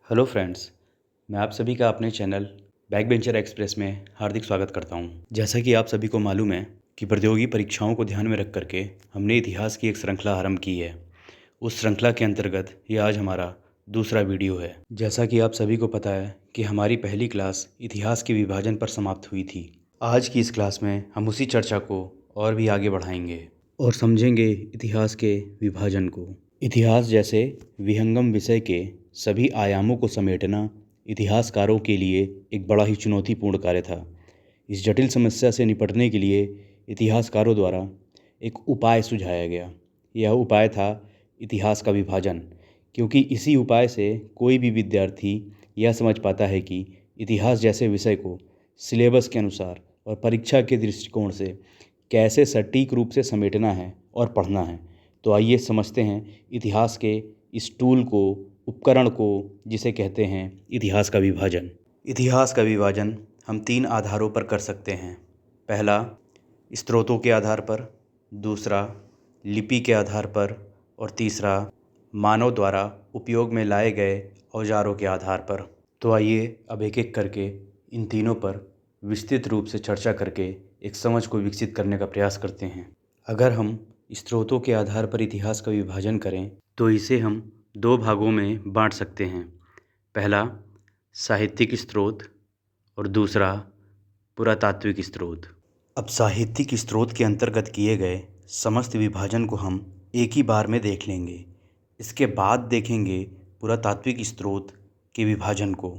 Hello friends, मैं आप सभी का अपने चैनल बैक बेंचर एक्सप्रेस में हार्दिक स्वागत करता हूं। जैसा कि आप सभी को मालूम है कि प्रतियोगी परीक्षाओं को ध्यान में रख करके हमने इतिहास की एक श्रृंखला आरंभ की है। उस श्रृंखला के अंतर्गत ये आज हमारा दूसरा वीडियो है। जैसा कि आप सभी को पता है कि हमारी पहली क्लास इतिहास के विभाजन पर समाप्त हुई थी। आज की इस क्लास में हम उसी चर्चा को और भी आगे बढ़ाएंगे और समझेंगे इतिहास के विभाजन को। इतिहास जैसे विहंगम विषय के सभी आयामों को समेटना इतिहासकारों के लिए एक बड़ा ही चुनौतीपूर्ण कार्य था। इस जटिल समस्या से निपटने के लिए इतिहासकारों द्वारा एक उपाय सुझाया गया। यह उपाय था इतिहास का विभाजन, क्योंकि इसी उपाय से कोई भी विद्यार्थी यह समझ पाता है कि इतिहास जैसे विषय को सिलेबस के अनुसार और परीक्षा के दृष्टिकोण से कैसे सटीक रूप से समेटना है और पढ़ना है। तो आइए समझते हैं इतिहास के इस टूल को, उपकरण को, जिसे कहते हैं इतिहास का विभाजन। इतिहास का विभाजन हम 3 आधारों पर कर सकते हैं। पहला, स्रोतों के आधार पर, दूसरा लिपि के आधार पर और तीसरा मानव द्वारा उपयोग में लाए गए औजारों के आधार पर। तो आइए अब एक एक करके इन तीनों पर विस्तृत रूप से चर्चा करके एक समझ को विकसित करने का प्रयास करते हैं। अगर हम स्रोतों के आधार पर इतिहास का विभाजन करें तो इसे हम 2 भागों में बांट सकते हैं। पहला, साहित्यिक स्रोत और दूसरा पुरातात्विक स्रोत। अब साहित्यिक स्रोत के अंतर्गत किए गए समस्त विभाजन को हम एक ही बार में देख लेंगे। इसके बाद देखेंगे पुरातात्विक स्रोत के विभाजन को,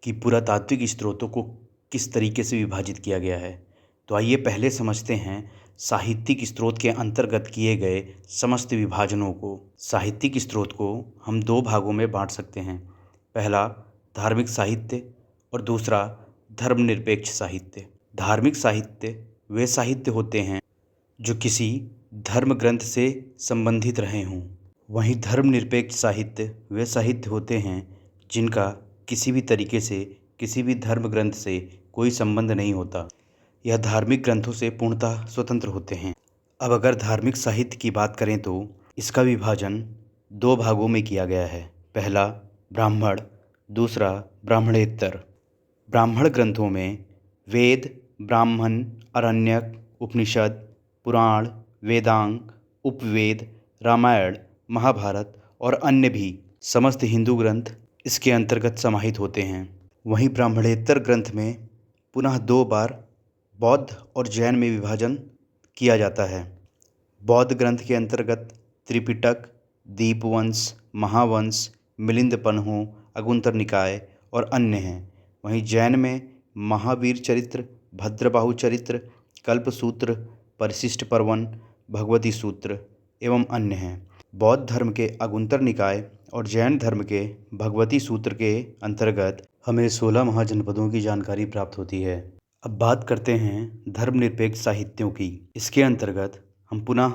कि पुरातात्विक स्रोतों को किस तरीके से विभाजित किया गया है। तो आइए पहले समझते हैं साहित्यिक स्रोत के अंतर्गत किए गए समस्त विभाजनों को। साहित्यिक स्रोत को हम 2 भागों में बांट सकते हैं। पहला, धार्मिक साहित्य और दूसरा धर्मनिरपेक्ष साहित्य। धार्मिक साहित्य वे साहित्य होते हैं जो किसी धर्म ग्रंथ से संबंधित रहे हों। वहीं धर्मनिरपेक्ष साहित्य वे साहित्य होते हैं जिनका किसी भी तरीके से किसी भी धर्म ग्रंथ से कोई संबंध नहीं होता। यह धार्मिक ग्रंथों से पूर्णतः स्वतंत्र होते हैं। अब अगर धार्मिक साहित्य की बात करें तो इसका विभाजन 2 भागों में किया गया है। पहला, ब्राह्मण, दूसरा ब्राह्मणेतर। ब्राह्मण ग्रंथों में वेद, ब्राह्मण, आरण्यक, उपनिषद, पुराण, वेदांग, उपवेद, रामायण, महाभारत और अन्य भी समस्त हिंदू ग्रंथ इसके अंतर्गत समाहित होते हैं। वहीं ब्राह्मणेतर ग्रंथ में पुनः 2 बार बौद्ध और जैन में विभाजन किया जाता है। बौद्ध ग्रंथ के अंतर्गत त्रिपिटक, दीपवंश, महावंश, मिलिंद-पन्हो, अगुंतर निकाय और अन्य हैं। वहीं जैन में महावीर चरित्र, भद्रबाहु चरित्र, कल्पसूत्र, परिशिष्ट पर्वन, भगवती सूत्र एवं अन्य हैं। बौद्ध धर्म के अगुंतर निकाय और जैन धर्म के भगवती सूत्र के अंतर्गत हमें 16 महाजनपदों की जानकारी प्राप्त होती है। अब बात करते हैं धर्मनिरपेक्ष साहित्यों की। इसके अंतर्गत हम पुनः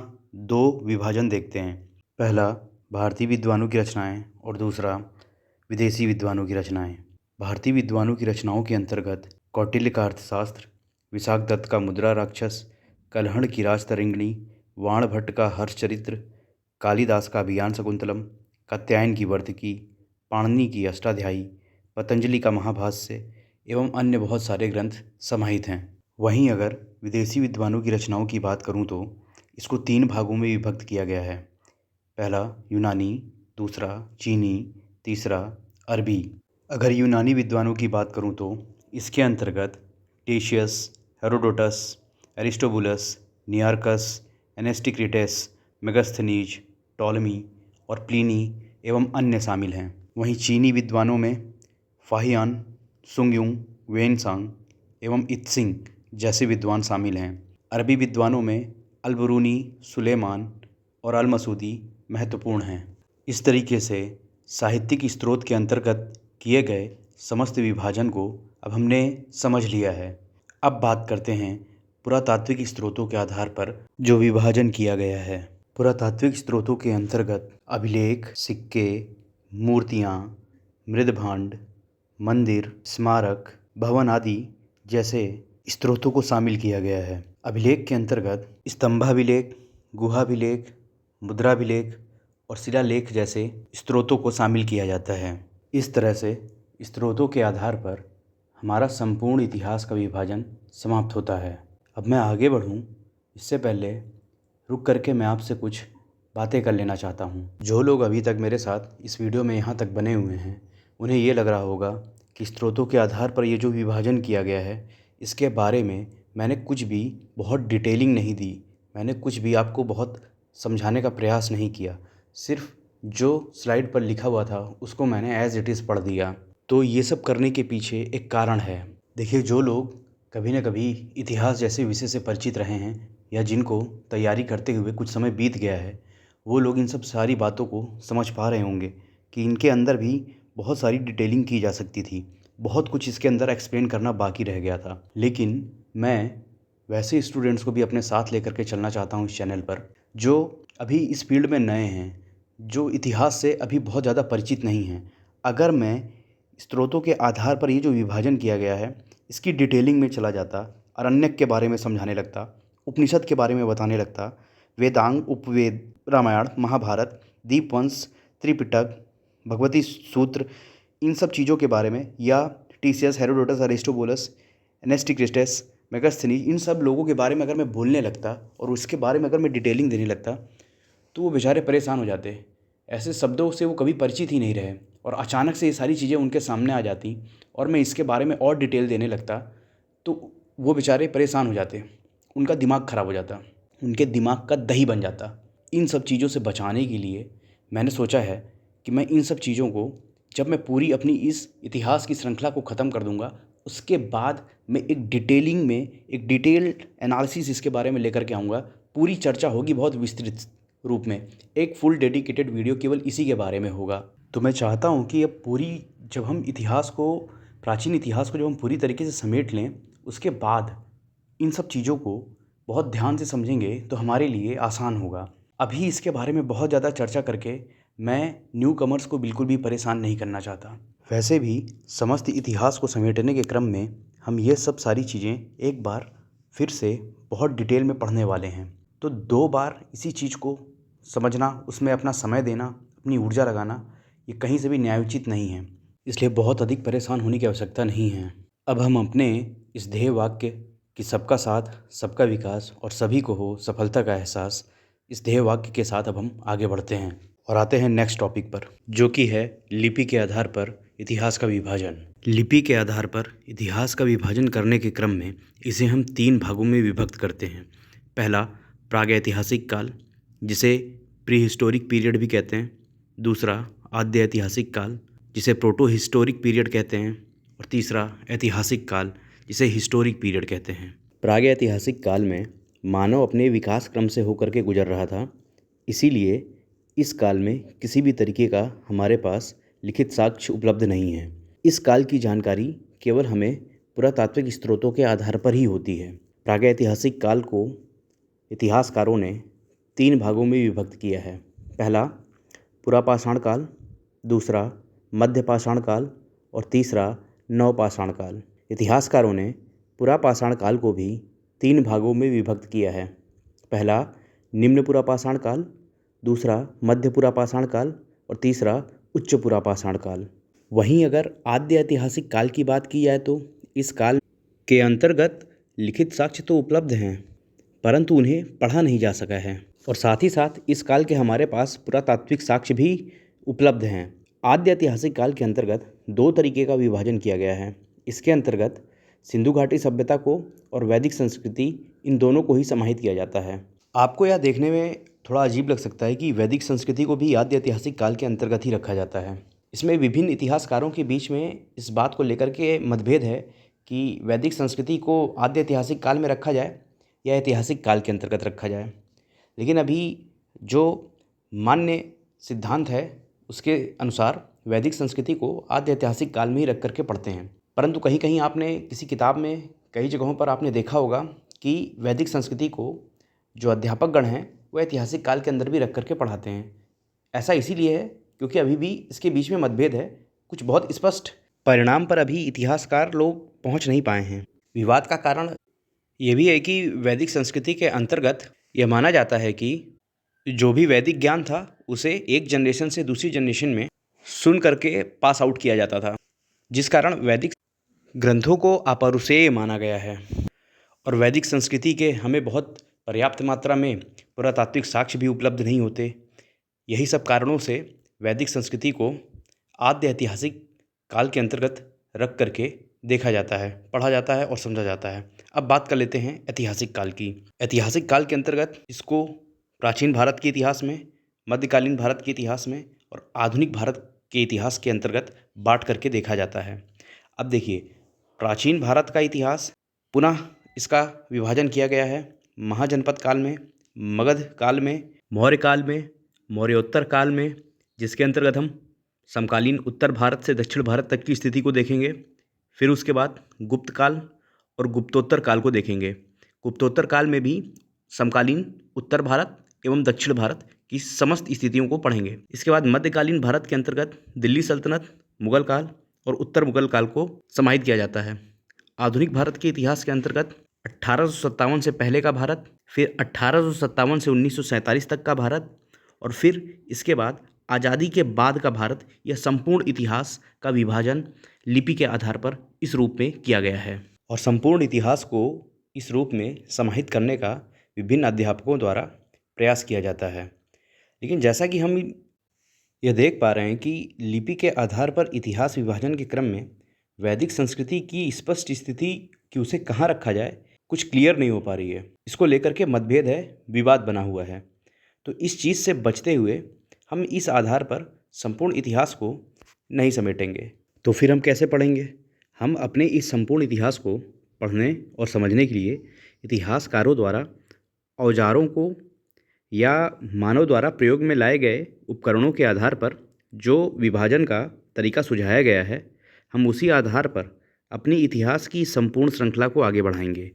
2 विभाजन देखते हैं। पहला, भारतीय विद्वानों की रचनाएं और दूसरा विदेशी विद्वानों की रचनाएं। भारतीय विद्वानों की रचनाओं के अंतर्गत कौटिल्य का अर्थशास्त्र, विशाख दत्त का मुद्रा राक्षस, कल्हण की राजतरंगिणी, वाणभट्ट का हर्षचरित्र, कालिदास का अभियान शकुंतलम, कात्यायन की वर्तिकी, पाणिनि की अष्टाध्यायी, पतंजलि का महाभाष्य एवं अन्य बहुत सारे ग्रंथ समाहित हैं। वहीं अगर विदेशी विद्वानों की रचनाओं की बात करूं तो इसको 3 भागों में विभक्त किया गया है। पहला, यूनानी, दूसरा चीनी, तीसरा अरबी। अगर यूनानी विद्वानों की बात करूं तो इसके अंतर्गत टेशियस, हेरोडोटस, एरिस्टोबुलस, नियार्कस, एनेस्टिक्रिटेस, मेगास्थनीज, टॉलमी और प्लिनी एवं अन्य शामिल हैं। वहीं चीनी विद्वानों में फाहियान, सुंगयुंग, वेनसांग एवं इत्सिंग जैसे विद्वान शामिल हैं। अरबी विद्वानों में अलबरूनी, सुलेमान और अलमसूदी महत्वपूर्ण हैं। इस तरीके से साहित्यिक स्रोत के अंतर्गत किए गए समस्त विभाजन को अब हमने समझ लिया है। अब बात करते हैं पुरातात्विक स्रोतों के आधार पर जो विभाजन किया गया है। पुरातात्विक स्रोतों के अंतर्गत अभिलेख, सिक्के, मूर्तियाँ, मृदभांड, मंदिर, स्मारक, भवन आदि जैसे स्रोतों को शामिल किया गया है। अभिलेख के अंतर्गत स्तंभाभिलेख, गुहाभिलेख, मुद्राभिलेख और शिलालेख जैसे स्रोतों को शामिल किया जाता है। इस तरह से स्रोतों के आधार पर हमारा संपूर्ण इतिहास का विभाजन समाप्त होता है। अब मैं आगे बढ़ूं इससे पहले रुक करके मैं आपसे कुछ बातें कर लेना चाहता हूं। जो लोग अभी तक मेरे साथ इस वीडियो में यहाँ तक बने हुए हैं उन्हें ये लग रहा होगा कि स्रोतों के आधार पर ये जो विभाजन किया गया है इसके बारे में मैंने कुछ भी बहुत डिटेलिंग नहीं दी, मैंने कुछ भी आपको बहुत समझाने का प्रयास नहीं किया, सिर्फ जो स्लाइड पर लिखा हुआ था उसको मैंने एज़ इट इज़ पढ़ दिया। तो ये सब करने के पीछे एक कारण है। देखिए, जो लोग कभी न कभी इतिहास जैसे विषय से परिचित रहे हैं या जिनको तैयारी करते हुए कुछ समय बीत गया है, वो लोग इन सब सारी बातों को समझ पा रहे होंगे कि इनके अंदर भी बहुत सारी डिटेलिंग की जा सकती थी, बहुत कुछ इसके अंदर एक्सप्लेन करना बाकी रह गया था। लेकिन मैं वैसे स्टूडेंट्स को भी अपने साथ लेकर के चलना चाहता हूँ इस चैनल पर, जो अभी इस फील्ड में नए हैं, जो इतिहास से अभी बहुत ज़्यादा परिचित नहीं हैं। अगर मैं स्रोतों के आधार पर ये जो विभाजन किया गया है इसकी डिटेलिंग में चला जाता, अरण्यक के बारे में समझाने लगता, उपनिषद के बारे में बताने लगता, वेदांग, उपवेद, रामायण, महाभारत, दीपवंश, त्रिपिटक, भगवती सूत्र, इन सब चीज़ों के बारे में, या टीसीएस, हेरोडोटस, अरिस्टोबुलस, एनेस्टिक्रिस्टस, मेगास्थनीज, इन सब लोगों के बारे में अगर मैं बोलने लगता और उसके बारे में अगर मैं डिटेलिंग देने लगता तो वो बेचारे परेशान हो जाते। ऐसे शब्दों से वो कभी परिचित ही नहीं रहे और अचानक से ये सारी चीज़ें उनके सामने आ जाती और मैं इसके बारे में और डिटेल देने लगता तो वो बेचारे परेशान हो जाते, उनका दिमाग ख़राब हो जाता, उनके दिमाग का दही बन जाता। इन सब चीज़ों से बचाने के लिए मैंने सोचा है कि मैं इन सब चीज़ों को, जब मैं पूरी अपनी इस इतिहास की श्रृंखला को ख़त्म कर दूंगा, उसके बाद मैं एक डिटेलिंग में एक डिटेल्ड एनालिसिस इसके बारे में लेकर के आऊँगा। पूरी चर्चा होगी बहुत विस्तृत रूप में, एक फुल डेडिकेटेड वीडियो केवल इसी के बारे में होगा। तो मैं चाहता हूँ कि अब जब हम इतिहास को, प्राचीन इतिहास को जब हम पूरी तरीके से समेट लें, उसके बाद इन सब चीज़ों को बहुत ध्यान से समझेंगे तो हमारे लिए आसान होगा। अभी इसके बारे में बहुत ज़्यादा चर्चा करके मैं न्यू कमर्स को बिल्कुल भी परेशान नहीं करना चाहता। वैसे भी समस्त इतिहास को समेटने के क्रम में हम ये सब सारी चीज़ें एक बार फिर से बहुत डिटेल में पढ़ने वाले हैं। तो 2 बार इसी चीज़ को समझना, उसमें अपना समय देना, अपनी ऊर्जा लगाना, ये कहीं से भी न्यायोचित नहीं है, इसलिए बहुत अधिक परेशान होने की आवश्यकता नहीं है। अब हम अपने इस ध्येय वाक्य कि सबका साथ, सबका विकास और सभी को हो सफलता का एहसास, इस ध्येय वाक्य के साथ अब हम आगे बढ़ते हैं और आते हैं नेक्स्ट टॉपिक पर, जो कि है लिपि के आधार पर इतिहास का विभाजन। लिपि के आधार पर इतिहास का विभाजन करने के क्रम में इसे हम 3 भागों में विभक्त करते हैं। पहला, प्रागैतिहासिक काल, जिसे प्री हिस्टोरिक पीरियड भी कहते हैं। दूसरा, आद्य ऐतिहासिक काल, जिसे प्रोटो हिस्टोरिक पीरियड कहते हैं। और तीसरा, ऐतिहासिक काल, जिसे हिस्टोरिक पीरियड कहते हैं। प्रागैतिहासिक काल में मानव अपने विकास क्रम से होकर के गुजर रहा था, इसीलिए इस काल में किसी भी तरीके का हमारे पास लिखित साक्ष्य उपलब्ध नहीं है। इस काल की जानकारी केवल हमें पुरातात्विक स्रोतों के आधार पर ही होती है। प्रागैतिहासिक काल को इतिहासकारों ने 3 भागों में विभक्त किया है। पहला, पुरापाषाण काल, दूसरा मध्यपाषाण काल और तीसरा नवपाषाण काल। इतिहासकारों ने पुरापाषाण काल को भी 3 भागों में विभक्त किया है। पहला, निम्न पुरापाषाण काल, दूसरा मध्य पुरापाषाण काल और तीसरा उच्च पुरापाषाण काल। वहीं अगर आद्य ऐतिहासिक काल की बात की जाए तो इस काल के अंतर्गत लिखित साक्ष्य तो उपलब्ध हैं, परंतु उन्हें पढ़ा नहीं जा सका है, और साथ ही साथ इस काल के हमारे पास पुरातात्विक साक्ष्य भी उपलब्ध हैं। आद्य ऐतिहासिक काल के अंतर्गत 2 तरीके का विभाजन किया गया है। इसके अंतर्गत सिंधु घाटी सभ्यता को और वैदिक संस्कृति, इन दोनों को ही समाहित किया जाता है। आपको यह देखने में थोड़ा अजीब लग सकता है कि वैदिक संस्कृति को भी आद्य ऐतिहासिक काल के अंतर्गत ही रखा जाता है। इसमें विभिन्न इतिहासकारों के बीच में इस बात को लेकर के मतभेद है कि वैदिक संस्कृति को आद्य ऐतिहासिक काल में रखा जाए या ऐतिहासिक काल के अंतर्गत रखा जाए। लेकिन अभी जो मान्य सिद्धांत है उसके अनुसार वैदिक संस्कृति को आद्य ऐतिहासिक काल में ही रख करके पढ़ते हैं। परंतु कहीं कहीं आपने किसी किताब में, कई जगहों पर आपने देखा होगा कि वैदिक संस्कृति को जो अध्यापकगण हैं वो ऐतिहासिक काल के अंदर भी रख करके पढ़ाते हैं। ऐसा इसीलिए है क्योंकि अभी भी इसके बीच में मतभेद है, कुछ बहुत स्पष्ट परिणाम पर अभी इतिहासकार लोग पहुंच नहीं पाए हैं। विवाद का कारण ये भी है कि वैदिक संस्कृति के अंतर्गत यह माना जाता है कि जो भी वैदिक ज्ञान था उसे एक जनरेशन से दूसरी जनरेशन में सुन करके पास आउट किया जाता था, जिस कारण वैदिक ग्रंथों को अपौरुषेय माना गया है। और वैदिक संस्कृति के हमें बहुत पर्याप्त मात्रा में पुरातात्विक साक्ष्य भी उपलब्ध नहीं होते। यही सब कारणों से वैदिक संस्कृति को आद्य ऐतिहासिक काल के अंतर्गत रख करके देखा जाता है, पढ़ा जाता है और समझा जाता है। अब बात कर लेते हैं ऐतिहासिक काल की। ऐतिहासिक काल के अंतर्गत इसको प्राचीन भारत के इतिहास में, मध्यकालीन भारत के इतिहास में और आधुनिक भारत के इतिहास के अंतर्गत बांट करके देखा जाता है। अब देखिए, प्राचीन भारत का इतिहास पुनः इसका विभाजन किया गया है महाजनपद काल में, मगध काल में, मौर्य काल में, मौर्योत्तर काल में, जिसके अंतर्गत हम समकालीन उत्तर भारत से दक्षिण भारत तक की स्थिति को देखेंगे। फिर उसके बाद गुप्त काल और गुप्तोत्तर काल को देखेंगे। गुप्तोत्तर काल में भी समकालीन उत्तर भारत एवं दक्षिण भारत की समस्त स्थितियों को पढ़ेंगे। इसके बाद मध्यकालीन भारत के अंतर्गत दिल्ली सल्तनत, मुगल काल और उत्तर मुगल काल को समाहित किया जाता है। आधुनिक भारत के इतिहास के अंतर्गत 1857 से पहले का भारत, फिर 1857 से 1947 तक का भारत और फिर इसके बाद आज़ादी के बाद का भारत, यह संपूर्ण इतिहास का विभाजन लिपि के आधार पर इस रूप में किया गया है। और संपूर्ण इतिहास को इस रूप में समाहित करने का विभिन्न अध्यापकों द्वारा प्रयास किया जाता है। लेकिन जैसा कि हम यह देख पा रहे हैं कि लिपि के आधार पर इतिहास विभाजन के क्रम में वैदिक संस्कृति की स्पष्ट स्थिति कि उसे कहाँ रखा जाए, कुछ क्लियर नहीं हो पा रही है। इसको लेकर के मतभेद है, विवाद बना हुआ है। तो इस चीज़ से बचते हुए हम इस आधार पर संपूर्ण इतिहास को नहीं समेटेंगे। तो फिर हम कैसे पढ़ेंगे? हम अपने इस संपूर्ण इतिहास को पढ़ने और समझने के लिए इतिहासकारों द्वारा औजारों को या मानव द्वारा प्रयोग में लाए गए उपकरणों के आधार पर जो विभाजन का तरीका सुझाया गया है, हम उसी आधार पर अपनी इतिहास की संपूर्ण श्रृंखला को आगे बढ़ाएंगे,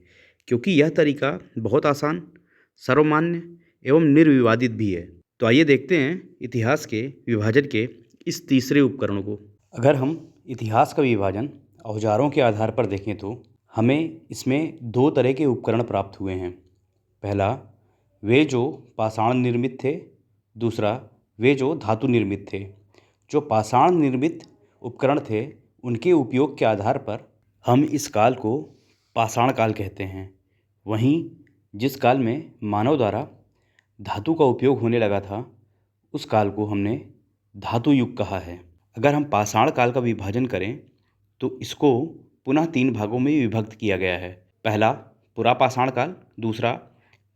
क्योंकि यह तरीका बहुत आसान, सर्वमान्य एवं निर्विवादित भी है। तो आइए देखते हैं इतिहास के विभाजन के इस तीसरे उपकरण को। अगर हम इतिहास का विभाजन औजारों के आधार पर देखें तो हमें इसमें दो तरह के उपकरण प्राप्त हुए हैं। पहला, वे जो पाषाण निर्मित थे, दूसरा वे जो धातु निर्मित थे। जो पाषाण निर्मित उपकरण थे, उनके उपयोग के आधार पर हम इस काल को पाषाण काल कहते हैं। वहीं जिस काल में मानव द्वारा धातु का उपयोग होने लगा था, उस काल को हमने धातु युग कहा है। अगर हम पाषाण काल का विभाजन करें तो इसको पुनः 3 भागों में विभक्त किया गया है। पहला पुरापाषाण काल, दूसरा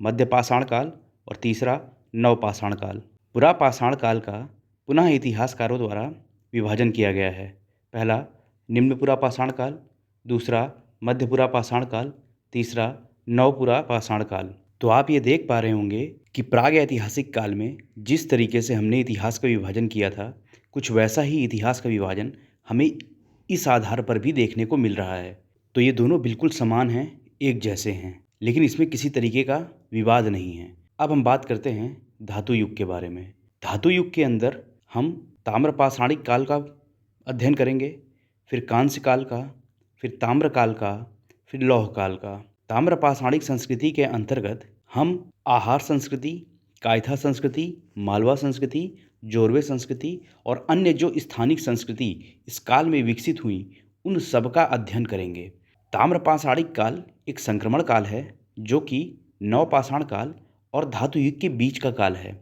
मध्यपाषाण काल और तीसरा नवपाषाण काल। पुरापाषाण काल का पुनः इतिहासकारों द्वारा विभाजन किया गया है। पहला निम्न पुरापाषाण काल, दूसरा मध्य पुरापाषाण काल, तीसरा नवपुरापाषाण काल। तो आप ये देख पा रहे होंगे कि प्राग ऐतिहासिक काल में जिस तरीके से हमने इतिहास का विभाजन किया था, कुछ वैसा ही इतिहास का विभाजन हमें इस आधार पर भी देखने को मिल रहा है। तो ये दोनों बिल्कुल समान हैं, एक जैसे हैं, लेकिन इसमें किसी तरीके का विवाद नहीं है। अब हम बात करते हैं धातु युग के बारे में। धातु युग के अंदर हम ताम्रपाषाणिक काल का अध्ययन करेंगे, फिर कांस्य काल का, फिर ताम्र काल का, फिर लौह काल का। ताम्रपाषाणिक संस्कृति के अंतर्गत हम आहार संस्कृति, कायथा संस्कृति, मालवा संस्कृति, जोरवे संस्कृति और अन्य जो स्थानिक संस्कृति इस काल में विकसित हुई, उन सब का अध्ययन करेंगे। ताम्रपाषाणिक काल एक संक्रमण काल है, जो कि नवपाषाण काल और धातु युग के बीच का काल है।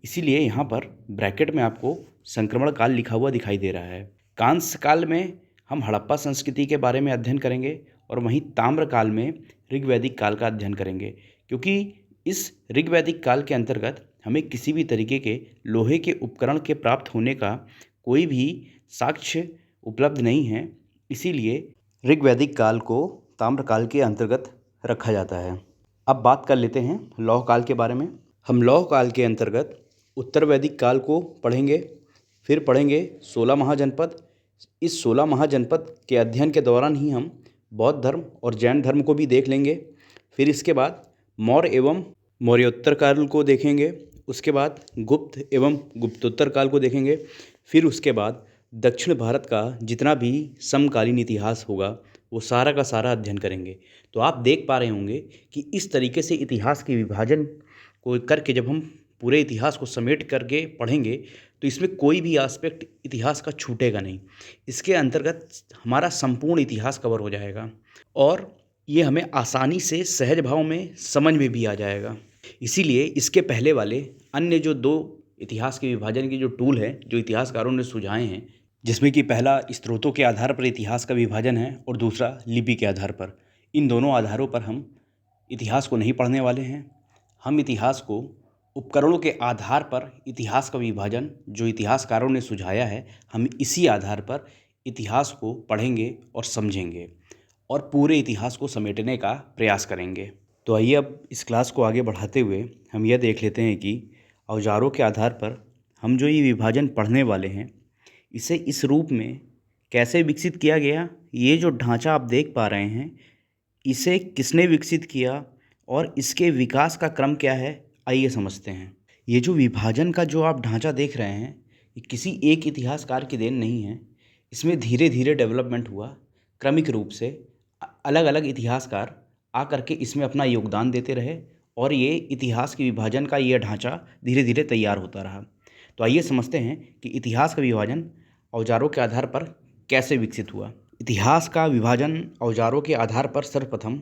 इसीलिए यहाँ पर ब्रैकेट में आपको संक्रमण काल लिखा हुआ दिखाई दे रहा है। कांस्य काल में हम हड़प्पा संस्कृति के बारे में अध्ययन करेंगे और वहीं ताम्र काल में ऋग्वैदिक काल का अध्ययन करेंगे, क्योंकि इस ऋग्वैदिक काल के अंतर्गत हमें किसी भी तरीके के लोहे के उपकरण के प्राप्त होने का कोई भी साक्ष्य उपलब्ध नहीं है। इसीलिए ऋग्वैदिक काल को ताम्र काल के अंतर्गत रखा जाता है। अब बात कर लेते हैं लौह काल के बारे में। हम लौह काल के अंतर्गत उत्तर वैदिक काल को पढ़ेंगे, फिर पढ़ेंगे 16 महाजनपद। इस 16 महाजनपद के अध्ययन के दौरान ही हम बौद्ध धर्म और जैन धर्म को भी देख लेंगे। फिर इसके बाद मौर्य एवं मौर्योत्तर काल को देखेंगे, उसके बाद गुप्त एवं गुप्तोत्तर काल को देखेंगे। फिर उसके बाद दक्षिण भारत का जितना भी समकालीन इतिहास होगा, वो सारा का सारा अध्ययन करेंगे। तो आप देख पा रहे होंगे कि इस तरीके से इतिहास के विभाजन को करके जब हम पूरे इतिहास को समेट करके पढ़ेंगे, तो इसमें कोई भी एस्पेक्ट इतिहास का छूटेगा नहीं। इसके अंतर्गत हमारा संपूर्ण इतिहास कवर हो जाएगा और ये हमें आसानी से सहज भाव में समझ में भी आ जाएगा। इसीलिए इसके पहले वाले अन्य जो 2 इतिहास के विभाजन के जो टूल हैं, जो इतिहासकारों ने सुझाए हैं, जिसमें कि पहला स्रोतों के आधार पर इतिहास का विभाजन है और दूसरा लिपि के आधार पर। इन दोनों आधारों पर हम इतिहास को नहीं पढ़ने वाले हैं। हम इतिहास को उपकरणों के आधार पर इतिहास का विभाजन जो इतिहासकारों ने सुझाया है, हम इसी आधार पर इतिहास को पढ़ेंगे और समझेंगे और पूरे इतिहास को समेटने का प्रयास करेंगे। तो आइए अब इस क्लास को आगे बढ़ाते हुए हम यह देख लेते हैं कि औजारों के आधार पर हम जो ये विभाजन पढ़ने वाले हैं, इसे इस रूप में कैसे विकसित किया गया। ये जो ढांचा आप देख पा रहे हैं, इसे किसने विकसित किया और इसके विकास का क्रम क्या है, आइए समझते हैं। ये जो विभाजन का जो आप ढांचा देख रहे हैं, ये किसी एक इतिहासकार की देन नहीं है। इसमें धीरे धीरे डेवलपमेंट हुआ, क्रमिक रूप से अलग अलग इतिहासकार आकर के इसमें अपना योगदान देते रहे और ये इतिहास के विभाजन का ये ढांचा धीरे धीरे तैयार होता रहा। तो आइए समझते हैं कि इतिहास का विभाजन औजारों के आधार पर कैसे विकसित हुआ। इतिहास का विभाजन औजारों के आधार पर सर्वप्रथम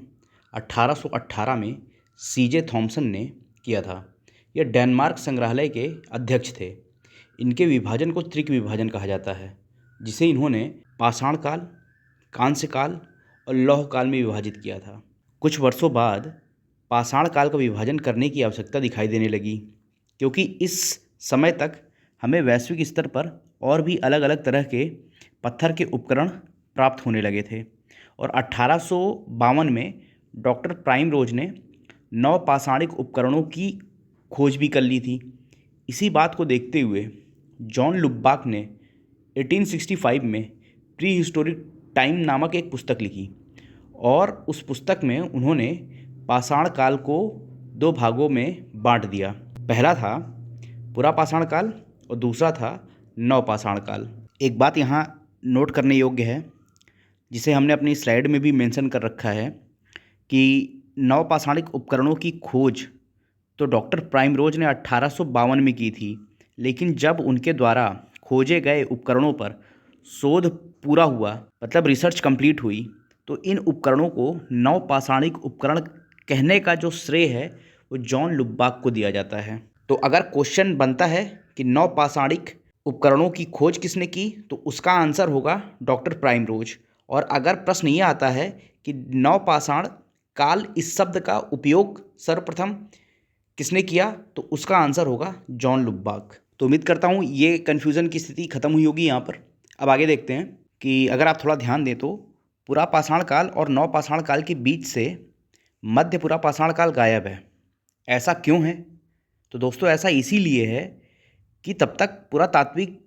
1818 में सीजे थॉमसन ने किया था। यह डेनमार्क संग्रहालय के अध्यक्ष थे। इनके विभाजन को त्रिक विभाजन कहा जाता है, जिसे इन्होंने पाषाण काल, कांस्य काल और लौह काल में विभाजित किया था। कुछ वर्षों बाद पाषाण काल का विभाजन करने की आवश्यकता दिखाई देने लगी, क्योंकि इस समय तक हमें वैश्विक स्तर पर और भी अलग अलग तरह के पत्थर के उपकरण प्राप्त होने लगे थे और 1852 में डॉक्टर प्राइमरोज ने नवपाषाणिक उपकरणों की खोज भी कर ली थी। इसी बात को देखते हुए जॉन लुब्बाक ने 1865 में प्री हिस्टोरिक टाइम नामक एक पुस्तक लिखी और उस पुस्तक में उन्होंने पाषाण काल को 2 भागों में बांट दिया। पहला था पुरापाषाण काल और दूसरा था नवपाषाण काल। एक बात यहाँ नोट करने योग्य है, जिसे हमने अपनी स्लाइड में भी मेंशन कर रखा है, कि नवपाषाणिक उपकरणों की खोज तो डॉक्टर प्राइमरोज ने 1852 में की थी, लेकिन जब उनके द्वारा खोजे गए उपकरणों पर शोध पूरा हुआ, मतलब रिसर्च कंप्लीट हुई, तो इन उपकरणों को नवपाषाणिक उपकरण कहने का जो श्रेय है वो जॉन लुब्बाक को दिया जाता है। तो अगर क्वेश्चन बनता है कि नवपाषाणिक उपकरणों की खोज किसने की, तो उसका आंसर होगा डॉक्टर प्राइमरोज। और अगर प्रश्न ये आता है कि नवपाषाण काल इस शब्द का उपयोग सर्वप्रथम किसने किया, तो उसका आंसर होगा जॉन लुब्बाक। तो उम्मीद करता हूँ ये कन्फ्यूज़न की स्थिति खत्म हुई होगी यहाँ पर। अब आगे देखते हैं कि अगर आप थोड़ा ध्यान दें तो पुरापाषाण काल और नवपाषाण काल के बीच से मध्य पुरापाषाण काल गायब है। ऐसा क्यों है? तो दोस्तों ऐसा इसीलिए है कि तब तक पुरातात्विक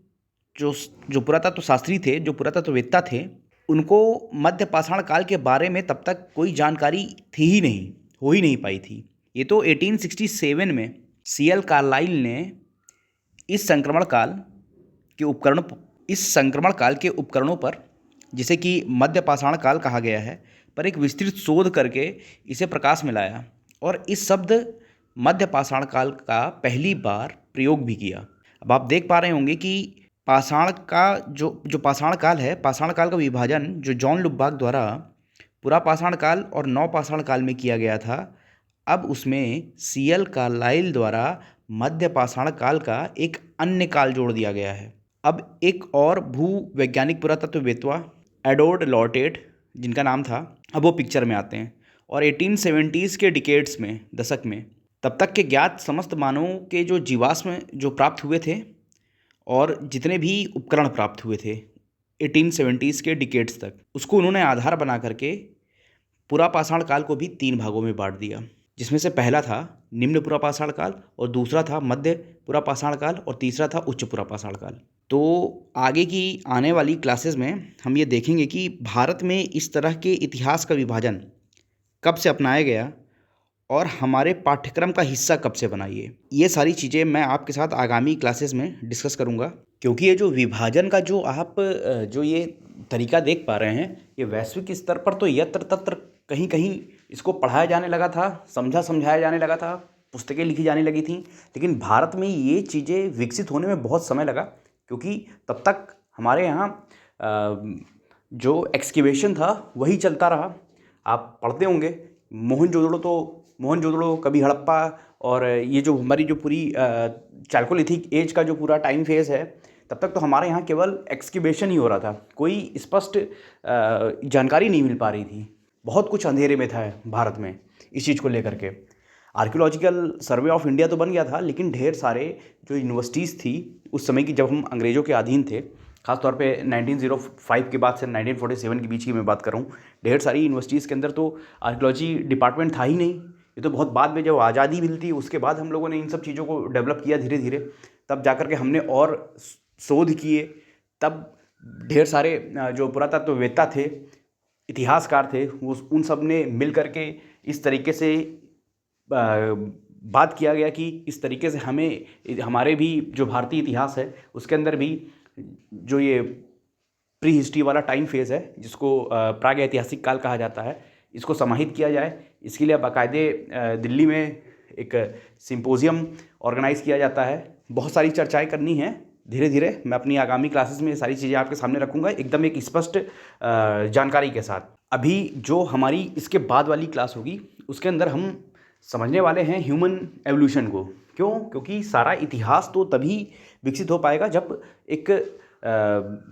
जो पुरातत्व शास्त्री थे, जो पुरातत्ववेत्ता थे, उनको मध्य पाषाण काल के बारे में तब तक कोई जानकारी थी ही नहीं, हो ही नहीं पाई थी। ये तो 1867 में सीएल कार्लाइल ने इस संक्रमण काल के उपकरणों पर, जिसे कि मध्य पाषाण काल कहा गया है, पर एक विस्तृत शोध करके इसे प्रकाश में लाया और इस शब्द मध्य पाषाण काल का पहली बार प्रयोग भी किया। अब आप देख पा रहे होंगे कि पाषाण का जो पाषाण काल है, पाषाण काल का विभाजन जो जॉन लुब्बाक द्वारा पुरापाषाण काल और नवपाषाण काल में किया गया था, अब उसमें सीएल कार्लाइल द्वारा मध्य पाषाण काल का एक अन्य काल जोड़ दिया गया है। अब एक और भूवैज्ञानिक पुरातत्ववेत्ता एडवर्ड लॉर्टेट, जिनका नाम था, अब वो पिक्चर में आते हैं और 1870s के डिकेड्स में, दशक में, तब तक के ज्ञात समस्त मानवों के जो जीवाश्म जो प्राप्त हुए थे और जितने भी उपकरण प्राप्त हुए थे 1870s के डिकेड्स तक, उसको उन्होंने आधार बना करके पुरापाषाण काल को भी 3 भागों में बांट दिया, जिसमें से पहला था निम्न पुरापाषाण काल और दूसरा था मध्य पुरापाषाण काल और तीसरा था उच्च पुरापाषाण काल। तो आगे की आने वाली क्लासेस में हम ये देखेंगे कि भारत में इस तरह के इतिहास का विभाजन कब से अपनाया गया और हमारे पाठ्यक्रम का हिस्सा कब से बना। ये सारी चीज़ें मैं आपके साथ आगामी क्लासेस में डिस्कस करूँगा, क्योंकि ये जो विभाजन का जो आप जो ये तरीका देख पा रहे हैं, ये वैश्विक स्तर पर तो यत्र तत्र कहीं कहीं इसको पढ़ाया जाने लगा था, समझाया जाने लगा था, पुस्तकें लिखी जाने लगी थीं, लेकिन भारत में ये चीज़ें विकसित होने में बहुत समय लगा, क्योंकि तब तक हमारे यहाँ जो एक्सकेवेशन था वही चलता रहा। आप पढ़ते होंगे मोहनजोदड़ो, कभी हड़प्पा, और ये जो हमारी जो पूरी चालकोलिथिक एज का जो पूरा टाइम फेज़ है, तब तक तो हमारे यहाँ केवल एक्सकेवेशन ही हो रहा था, कोई स्पष्ट जानकारी नहीं मिल पा रही थी। बहुत कुछ अंधेरे में था भारत में इस चीज़ को लेकर के। आर्कियोलॉजिकल सर्वे ऑफ इंडिया तो बन गया था, लेकिन ढेर सारे जो यूनिवर्सिटीज़ थी उस समय की, जब हम अंग्रेज़ों के अधीन थे, खासतौर पे 1905 के बाद से 1947 के बीच की मैं बात कर रहा हूँ, ढेर सारी यूनिवर्सिटीज़ के अंदर तो आर्कियोलॉजी डिपार्टमेंट था ही नहीं। ये तो बहुत बाद में जब आज़ादी मिलती उसके बाद हम लोगों ने इन सब चीज़ों को डेवलप किया धीरे धीरे, तब जा कर के हमने और शोध किए। तब ढेर सारे जो पुरातत्ववेत्ता थे, इतिहासकार थे, वो उन सब ने मिल कर के इस तरीके से बात किया गया कि इस तरीके से हमें हमारे भी जो भारतीय इतिहास है उसके अंदर भी जो ये प्री हिस्ट्री वाला टाइम फेज़ है, जिसको प्राग ऐतिहासिक काल कहा जाता है, इसको समाहित किया जाए। इसके लिए बाकायदे दिल्ली में एक सिंपोजियम ऑर्गेनाइज़ किया जाता है। बहुत सारी चर्चाएं करनी हैं, धीरे धीरे मैं अपनी आगामी क्लासेस में ये सारी चीज़ें आपके सामने रखूँगा, एकदम एक स्पष्ट जानकारी के साथ। अभी जो हमारी इसके बाद वाली क्लास होगी उसके अंदर हम समझने वाले हैं ह्यूमन एवोल्यूशन को। क्यों? क्योंकि सारा इतिहास तो तभी विकसित हो पाएगा जब एक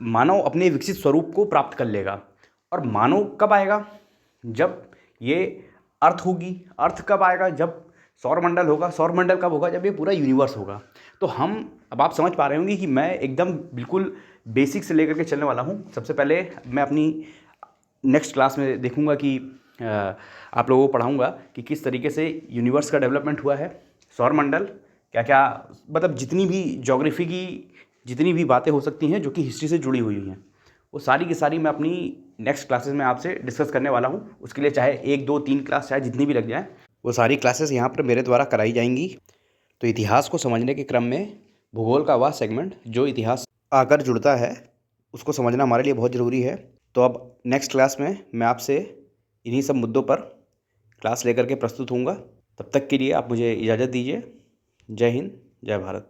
मानव अपने विकसित स्वरूप को प्राप्त कर लेगा। और मानव कब आएगा? जब ये अर्थ होगी। अर्थ कब आएगा? जब सौरमंडल होगा। सौरमंडल कब होगा? जब ये पूरा यूनिवर्स होगा। तो अब आप समझ पा रहे होंगे कि मैं एकदम बिल्कुल बेसिक से लेकर के चलने वाला हूँ। सबसे पहले मैं अपनी नेक्स्ट क्लास में देखूँगा कि आप लोगों को पढ़ाऊँगा कि किस तरीके से यूनिवर्स का डेवलपमेंट हुआ है, सौरमंडल क्या क्या, मतलब जितनी भी ज्योग्राफी की जितनी भी बातें हो सकती हैं जो कि हिस्ट्री से जुड़ी हुई हैं, वो सारी की सारी मैं अपनी नेक्स्ट क्लासेस में आपसे डिस्कस करने वाला हूँ। उसके लिए चाहे 1, 2, 3 क्लास चाहे जितनी भी लग जाए, वो सारी क्लासेस यहाँ पर मेरे द्वारा कराई जाएंगी। तो इतिहास को समझने के क्रम में भूगोल का वह सेगमेंट जो इतिहास आकर जुड़ता है उसको समझना हमारे लिए बहुत ज़रूरी है। तो अब नेक्स्ट क्लास में मैं आपसे इन्हीं सब मुद्दों पर क्लास लेकर के प्रस्तुत होऊंगा। तब तक के लिए आप मुझे इजाज़त दीजिए। जय हिंद, जय भारत।